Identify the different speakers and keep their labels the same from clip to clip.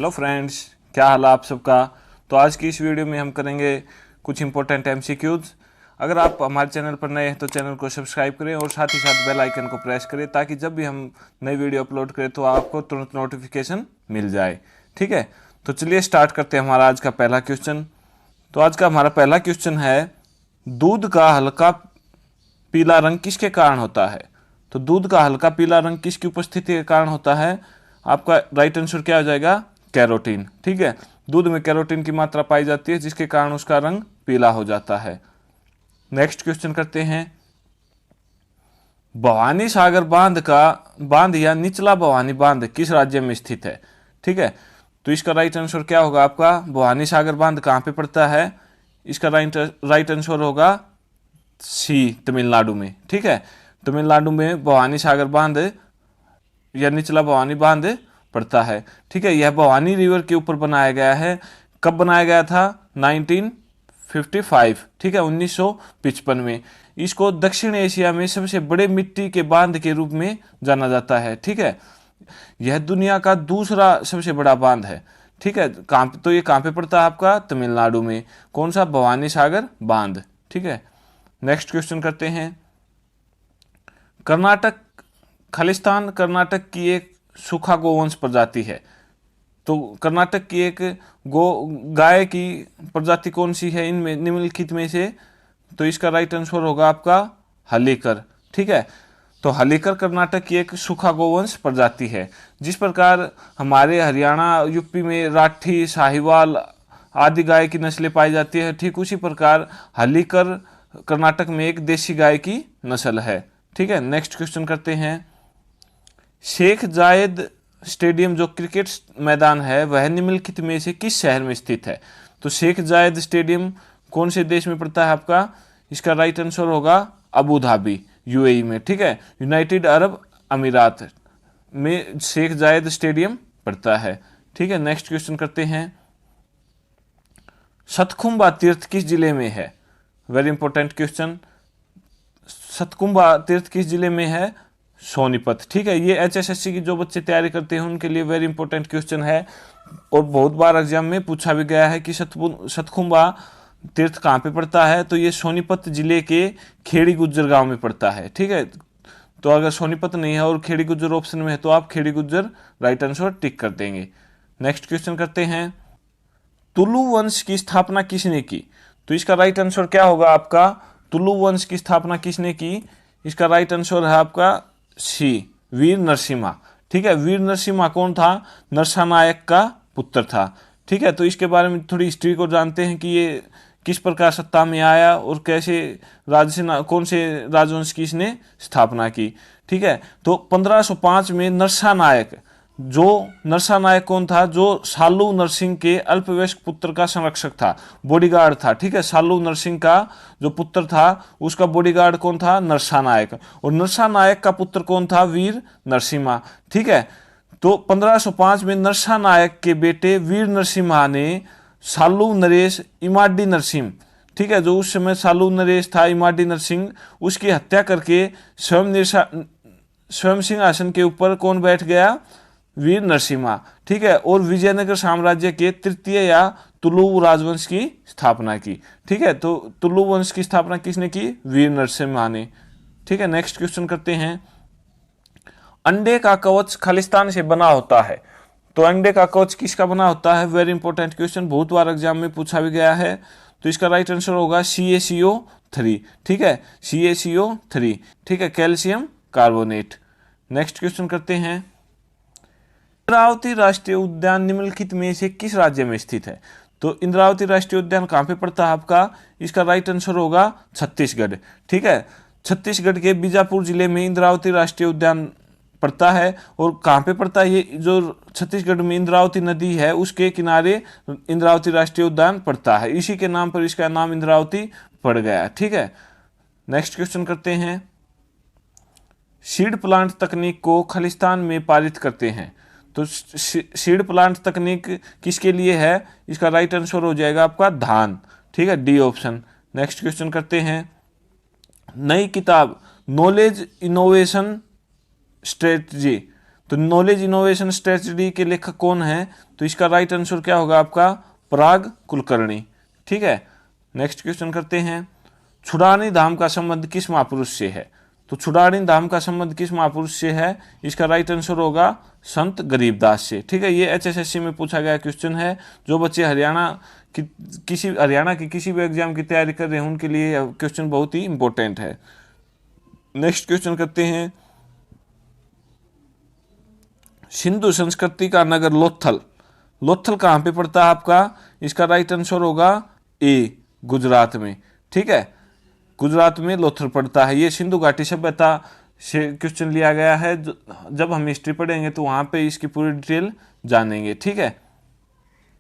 Speaker 1: Hello friends, क्या हाल है आप सबका। तो आज की इस वीडियो में हम करेंगे कुछ इंपॉर्टेंट एमसीक्यूज। अगर आप हमारे चैनल पर नए हैं तो चैनल को सब्सक्राइब करें और साथ ही साथ बेल आइकन को प्रेस करें ताकि जब भी हम नई वीडियो अपलोड करें तो आपको तुरंत नोटिफिकेशन मिल जाए। ठीक है, तो चलिए स्टार्ट करते हैं हमारा आज का पहला क्वेश्चन। तो आज का हमारा पहला क्वेश्चन है, दूध का हल्का पीला रंग किसके कारण होता है। तो दूध का हल्का पीला रंग किसकी उपस्थिति के कारण होता है। आपका राइट आंसर क्या हो जाएगा, कैरोटीन। ठीक है, दूध में कैरोटीन की मात्रा पाई जाती है जिसके कारण उसका रंग पीला हो जाता है। नेक्स्ट क्वेश्चन करते हैं, भवानी सागर बांध या निचला भवानी बांध किस राज्य में स्थित है। ठीक है, तो इसका राइट आंसर क्या होगा आपका, भवानी सागर बांध कहाँ पे पड़ता है। इसका राइट आंसर होगा सी, तमिलनाडु में। ठीक है, तमिलनाडु में भवानी सागर बांध या निचला भवानी बांध पड़ता है। ठीक है, यह भवानी रिवर के ऊपर बनाया गया है। कब बनाया गया था, 1955। ठीक है, 1955 में। इसको दक्षिण एशिया में सबसे बड़े मिट्टी के बांध के रूप में जाना जाता है। ठीक है, यह दुनिया का दूसरा सबसे बड़ा बांध है। ठीक है, तो ये कहाँ पे पड़ता है आपका, तमिलनाडु में। कौन सा, भवानी सागर बांध। ठीक है, नेक्स्ट क्वेश्चन करते हैं, खालिस्तान कर्नाटक की एक सूखा गोवंश प्रजाति है। तो कर्नाटक की एक गाय की प्रजाति कौन सी है इनमें निम्नलिखित में से। तो इसका राइट आंसर होगा आपका हल्लीकर। ठीक है, तो हल्लीकर कर्नाटक की एक सूखा गोवंश प्रजाति है। जिस प्रकार हमारे हरियाणा यूपी में राठी, साहिवाल आदि गाय की नस्लें पाई जाती है, ठीक उसी प्रकार हल्लीकर कर्नाटक में एक देसी गाय की नस्ल है। ठीक है, नेक्स्ट क्वेश्चन करते हैं, शेख जायद स्टेडियम जो क्रिकेट मैदान है वह निम्नलिखित में से किस शहर में स्थित है। तो शेख जायद स्टेडियम कौन से देश में पड़ता है आपका, इसका राइट आंसर होगा अबू धाबी, यूएई में। ठीक है, यूनाइटेड अरब अमीरात में शेख जायद स्टेडियम पड़ता है। ठीक है, नेक्स्ट क्वेश्चन करते हैं, सतखुम्बा तीर्थ किस जिले में है। वेरी इंपॉर्टेंट क्वेश्चन, सतकुंभा तीर्थ किस जिले में है, सोनीपत। ठीक है, ये एचएसएससी की जो बच्चे तैयारी करते हैं उनके लिए वेरी इंपॉर्टेंट क्वेश्चन है और बहुत बार एग्जाम में पूछा भी गया है कि सतकुंभा तीर्थ कहाँ पे पड़ता है। तो ये सोनीपत जिले के खेड़ी गुज्जर गांव में पड़ता है। ठीक है, तो अगर सोनीपत नहीं है और खेड़ी गुज्जर ऑप्शन में है तो आप Kheri Gujjar right answer tick कर देंगे। नेक्स्ट क्वेश्चन करते हैं, तुलु वंश की स्थापना किसने की। तो इसका राइट आंसर क्या होगा आपका, तुलु वंश की स्थापना किसने की। इसका राइट आंसर है आपका सी, वीर नरसिम्हा। ठीक है, वीर नरसिम्हा कौन था, नरसानायक का पुत्र था। ठीक है, तो इसके बारे में थोड़ी हिस्ट्री को जानते हैं कि ये किस प्रकार सत्ता में आया और कैसे कौन से राजवंश की इसने स्थापना की। ठीक है, तो 1505 में नरसानायक कौन था, जो सालू नरसिंह के अल्पवयस्क पुत्र का संरक्षक था, बॉडीगार्ड था। ठीक है, सालू नरसिंह का जो पुत्र था उसका बॉडीगार्ड कौन था, नरसानायक। और नरसानायक का पुत्र कौन था, वीर नरसिम्हा। ठीक है, तो 1505 में नरसानायक के बेटे वीर नरसिम्हा ने सालू नरेश इमाडी नरसिंह, ठीक है, जो उस समय सालू नरेश था, इमाडी नरसिंह, उसकी हत्या करके स्वयं सिंहासन के ऊपर कौन बैठ गया, वीर नरसिम्हा। ठीक है, और विजयनगर साम्राज्य के तृतीय या तुलु राजवंश की स्थापना की। ठीक है, तो तुलु वंश की स्थापना किसने की, वीर नरसिम्हा ने। ठीक है, नेक्स्ट क्वेश्चन करते हैं, अंडे का कवच खालिस्तान से बना होता है। तो अंडे का कवच किसका बना होता है, वेरी इंपॉर्टेंट क्वेश्चन, बहुत बार एग्जाम में पूछा भी गया है। तो इसका राइट आंसर होगा CaCO3। ठीक है, CaCO3। ठीक है, कैल्शियम कार्बोनेट। नेक्स्ट क्वेश्चन करते हैं, इंद्रावती राष्ट्रीय उद्यान निम्नलिखित में से किस राज्य में स्थित है। तो इंद्रावती राष्ट्रीय उद्यान कहाँ पे पड़ता है आपका, इसका राइट आंसर होगा छत्तीसगढ़। ठीक है, छत्तीसगढ़ के बीजापुर जिले में इंद्रावती राष्ट्रीय उद्यान पड़ता है। और कहाँ पे पड़ता है, ये जो छत्तीसगढ़ में इंद्रावती नदी है उसके किनारे इंद्रावती राष्ट्रीय उद्यान पड़ता है, इसी के नाम पर इसका नाम इंद्रावती पड़ गया। ठीक है, नेक्स्ट क्वेश्चन करते हैं, सीड प्लांट तकनीक को खालिस्तान में पारित करते हैं। तो सीड प्लांट तकनीक किसके लिए है, इसका राइट आंसर हो जाएगा आपका धान। ठीक है, डी ऑप्शन। नेक्स्ट क्वेश्चन करते हैं, नई किताब नॉलेज इनोवेशन स्ट्रेटजी तो नॉलेज इनोवेशन स्ट्रेटजी के लेखक कौन है? तो इसका राइट आंसर क्या होगा आपका? पराग कुलकर्णी। ठीक है, नेक्स्ट क्वेश्चन करते हैं। छुड़ानी धाम का संबंध किस महापुरुष से है? तो छुड़ानी धाम का संबंध किस महापुरुष से है? इसका राइट आंसर होगा संत गरीबदास से। ठीक है, ये एचएसएससी में पूछा गया क्वेश्चन है। जो बच्चे हरियाणा की किसी भी एग्जाम की तैयारी कर रहे हैं उनके लिए यह क्वेश्चन बहुत ही इंपॉर्टेंट है। नेक्स्ट क्वेश्चन करते हैं। सिंधु संस्कृति का नगर लोथल, लोथल कहाँ पे पड़ता है आपका? इसका राइट आंसर होगा ए, गुजरात में। ठीक है, गुजरात में लोथल पड़ता है। ये सिंधु घाटी सभ्यता से क्वेश्चन लिया गया है। जब हम हिस्ट्री पढ़ेंगे तो वहां पे इसकी पूरी डिटेल जानेंगे। ठीक है,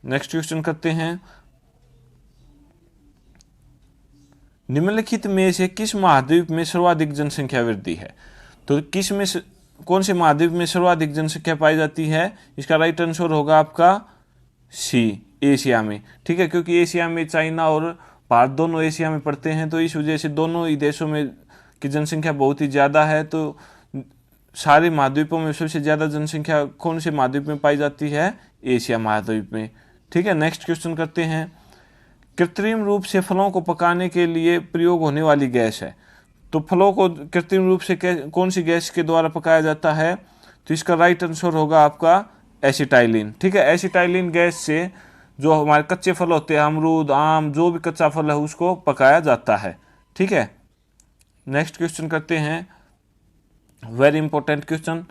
Speaker 1: नेक्स्ट क्वेश्चन करते हैं। निम्नलिखित में से किस महाद्वीप में सर्वाधिक जनसंख्या वृद्धि है? तो कौन से महाद्वीप में सर्वाधिक जनसंख्या पाई जाती है? इसका राइट आंसर होगा आपका सी, एशिया में। ठीक है, क्योंकि एशिया में चाइना और भारत दोनों एशिया में पड़ते हैं, तो इस वजह से दोनों ही देशों में की जनसंख्या बहुत ही ज़्यादा है। तो सारे महाद्वीपों में सबसे ज़्यादा जनसंख्या कौन से महाद्वीप में पाई जाती है? एशिया महाद्वीप में। ठीक है, नेक्स्ट क्वेश्चन करते हैं। कृत्रिम रूप से फलों को पकाने के लिए प्रयोग होने वाली गैस है। तो फलों को कृत्रिम रूप से कौन सी गैस के द्वारा पकाया जाता है? तो इसका राइट आंसर होगा आपका एसिटाइलिन। ठीक है, एसिटाइलिन गैस से जो हमारे कच्चे फल होते हैं, अमरूद, आम, जो भी कच्चा फल है उसको पकाया जाता है। ठीक है, नेक्स्ट क्वेश्चन करते हैं। Very important question.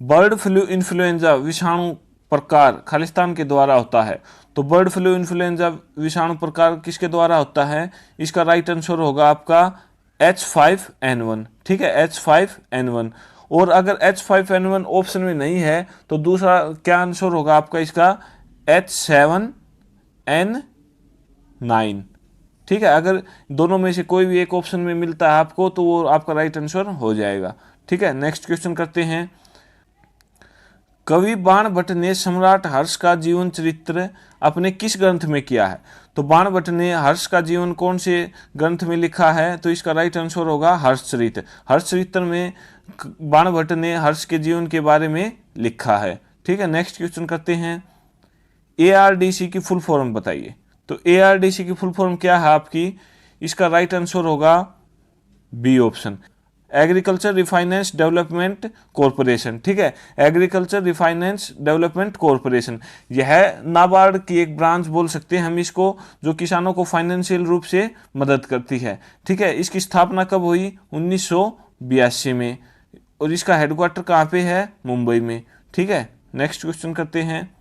Speaker 1: Bird flu influenza विषाणु प्रकार खालिस्तान के द्वारा होता है। तो बर्ड फ्लू इन्फ्लुएंजा विषाणु प्रकार किसके द्वारा होता है? इसका राइट आंसर होगा आपका H5N1। ठीक है, H5N1। और अगर H5N1 ऑप्शन में नहीं है तो दूसरा क्या आंसर होगा आपका इसका? H7N9। ठीक है, अगर दोनों में से कोई भी एक ऑप्शन में मिलता है आपको तो वो आपका राइट आंसर हो जाएगा। ठीक है, नेक्स्ट क्वेश्चन करते हैं। कवि बाणभट्ट ने सम्राट हर्ष का जीवन चरित्र अपने किस ग्रंथ में किया है? तो बाणभट्ट ने हर्ष का जीवन कौन से ग्रंथ में लिखा है? तो इसका राइट आंसर होगा हर्षचरित। हर्षचरित्र में बाणभट्ट ने हर्ष के जीवन के बारे में लिखा है। ठीक है, नेक्स्ट क्वेश्चन करते हैं। ARDC की फुल फॉर्म बताइए। तो ARDC की फुल फॉर्म क्या है आपकी? इसका राइट आंसर होगा B option, agriculture refinance development corporation. ठीक है, एग्रीकल्चर रिफाइनेंस डेवलपमेंट कॉरपोरेशन, यह नाबार्ड की एक ब्रांच बोल सकते हैं हम इसको, जो किसानों को फाइनेंशियल रूप से मदद करती है। ठीक है, इसकी स्थापना कब हुई? 1982 में। और इसका हेडक्वार्टर कहाँ पे है? मुंबई में। ठीक है, नेक्स्ट क्वेश्चन करते हैं।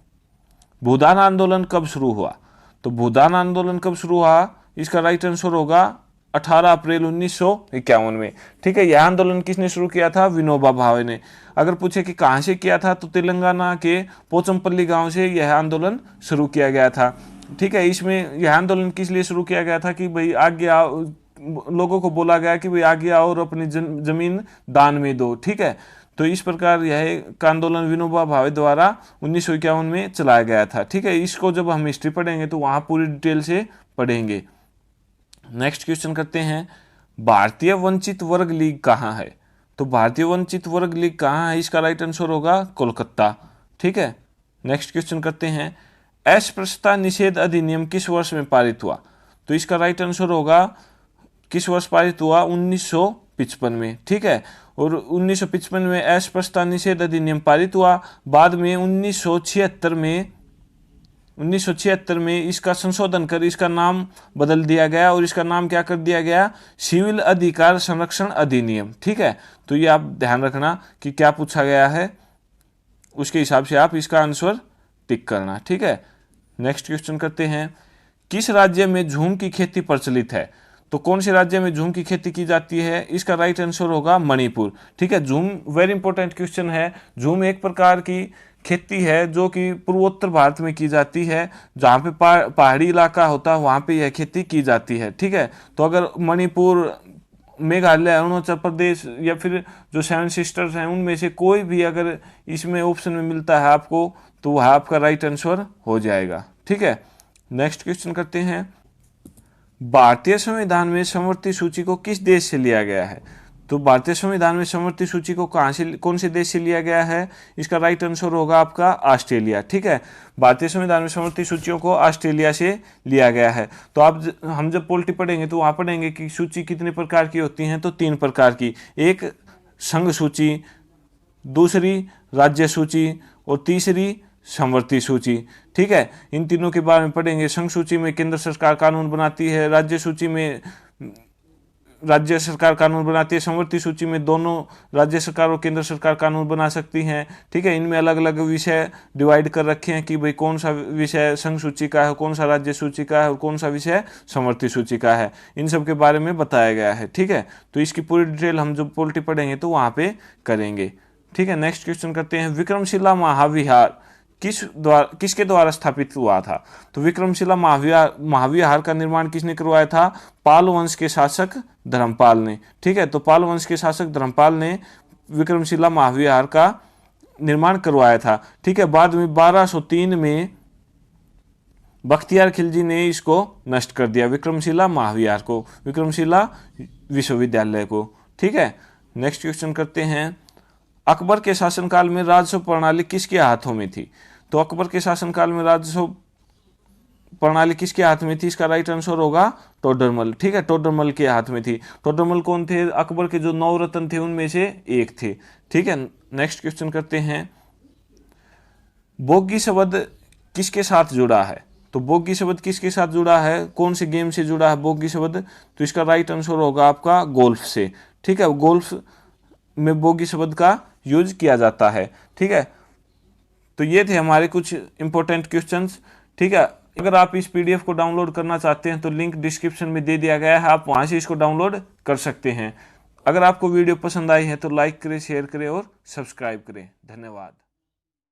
Speaker 1: भूदान आंदोलन कब शुरू हुआ? तो भूदान आंदोलन कब शुरू हुआ? इसका राइट आंसर होगा 18 अप्रैल 1951 में। ठीक है, यह आंदोलन किसने शुरू किया था? विनोबा भावे ने। अगर पूछे कि कहाँ से किया था तो तेलंगाना के पोचमपल्ली गांव से यह आंदोलन शुरू किया गया था। ठीक है, इसमें यह आंदोलन किस लिए शुरू किया गया था कि भाई आगे आओ, लोगों को बोला गया कि भाई आगे आओ और अपनी जमीन दान में दो। ठीक है, तो इस प्रकार यह आंदोलन विनोबा भावे द्वारा 1951 में चलाया गया था। ठीक है, इसको जब हम हिस्ट्री पढ़ेंगे तो वहाँ पूरी डिटेल से पढ़ेंगे। नेक्स्ट क्वेश्चन करते हैं। भारतीय वंचित वर्ग लीग कहाँ है? तो भारतीय वंचित वर्ग लीग कहाँ है? इसका राइट आंसर होगा कोलकाता। ठीक है, नेक्स्ट क्वेश्चन करते हैं। अस्पृश्यता निषेध अधिनियम किस वर्ष में पारित हुआ? तो इसका राइट आंसर होगा किस वर्ष पारित हुआ? 1955 में। ठीक है, और 1955 में अस्पृश्यता निषेध अधिनियम पारित हुआ। बाद में 1976 में इसका संशोधन कर इसका नाम बदल दिया गया और इसका नाम क्या कर दिया गया? सिविल अधिकार संरक्षण अधिनियम। ठीक है, तो ये आप ध्यान रखना कि क्या पूछा गया है, उसके हिसाब से आप इसका आंसर टिक करना। ठीक है, नेक्स्ट क्वेश्चन करते हैं। किस राज्य में झूम की खेती प्रचलित है? तो कौन से राज्य में झूम की खेती की जाती है? इसका राइट आंसर होगा मणिपुर। ठीक है, झूम वेरी इंपॉर्टेंट क्वेश्चन है। झूम एक प्रकार की खेती है जो कि पूर्वोत्तर भारत में की जाती है, जहाँ पे पहाड़ी इलाका होता है वहाँ पे यह खेती की जाती है। ठीक है, तो अगर मणिपुर, मेघालय, अरुणाचल प्रदेश या फिर जो 7 सिस्टर्स हैं उनमें से कोई भी अगर इसमें ऑप्शन में मिलता है आपको तो वह आपका राइट आंसर हो जाएगा। ठीक है, नेक्स्ट क्वेश्चन करते हैं। भारतीय संविधान में समवर्ती सूची को किस देश से लिया गया है? तो भारतीय संविधान में समवर्ती सूची को कहाँ से, कौन से देश से लिया गया है? इसका राइट आंसर होगा आपका ऑस्ट्रेलिया। ठीक है, भारतीय संविधान में समवर्ती सूचियों को ऑस्ट्रेलिया से लिया गया है। तो हम जब पॉलिटी पढ़ेंगे तो वहाँ पढ़ेंगे कि सूची कितने प्रकार की होती हैं, तो 3 प्रकार की, एक संघ सूची, दूसरी राज्य सूची और तीसरी समवर्ती सूची। ठीक है, इन तीनों के बारे में पढ़ेंगे। संघ सूची में केंद्र सरकार कानून बनाती है, राज्य सूची में राज्य सरकार कानून बनाती है, समवर्ती सूची में दोनों राज्य सरकार और केंद्र सरकार कानून बना सकती हैं। ठीक है, इनमें अलग अलग विषय डिवाइड कर रखे हैं कि भाई कौन सा विषय संघ सूची का है, कौन सा राज्य सूची का है और कौन सा विषय समवर्ती सूची का है, इन सब के बारे में बताया गया है। ठीक है, तो इसकी पूरी डिटेल हम जब पॉलिटी पढ़ेंगे तो वहाँ पे करेंगे। ठीक है, नेक्स्ट क्वेश्चन करते हैं। विक्रमशिला महाविहार किसके द्वारा स्थापित हुआ था? तो विक्रमशिला महाविहार का निर्माण किसने करवाया था? पाल वंश के शासक धर्मपाल ने। ठीक है, तो पाल वंश के शासक धर्मपाल ने विक्रमशिला महाविहार का निर्माण करवाया था। ठीक है, बाद में 1203 में बख्तियार खिलजी ने इसको नष्ट कर दिया, विक्रमशिला महाविहार को, विक्रमशिला विश्वविद्यालय को। ठीक है, नेक्स्ट क्वेश्चन करते हैं। अकबर के शासनकाल में राजस्व प्रणाली किसके हाथों में थी? तो अकबर के शासनकाल में राजस्व प्रणाली किसके हाथ में थी? इसका राइट आंसर होगा टोडरमल। ठीक है, टोडरमल के हाथ में थी। टोडरमल कौन थे? अकबर के जो 9 रत्न थे उनमें से एक थे। ठीक है, नेक्स्ट क्वेश्चन करते हैं। बोग्गी शब्द किसके साथ जुड़ा है? तो बोग्गी शब्द किसके साथ जुड़ा है, कौन से गेम से जुड़ा है बोग्गी शब्द? तो इसका राइट आंसर होगा आपका गोल्फ से। ठीक है, गोल्फ में बोगी शब्द का यूज किया जाता है। ठीक है, तो ये थे हमारे कुछ इंपॉर्टेंट क्वेश्चंस। ठीक है, अगर आप इस पीडीएफ को डाउनलोड करना चाहते हैं तो लिंक डिस्क्रिप्शन में दे दिया गया है, आप वहां से इसको डाउनलोड कर सकते हैं। अगर आपको वीडियो पसंद आई है तो लाइक करें, शेयर करें और सब्सक्राइब करें। धन्यवाद।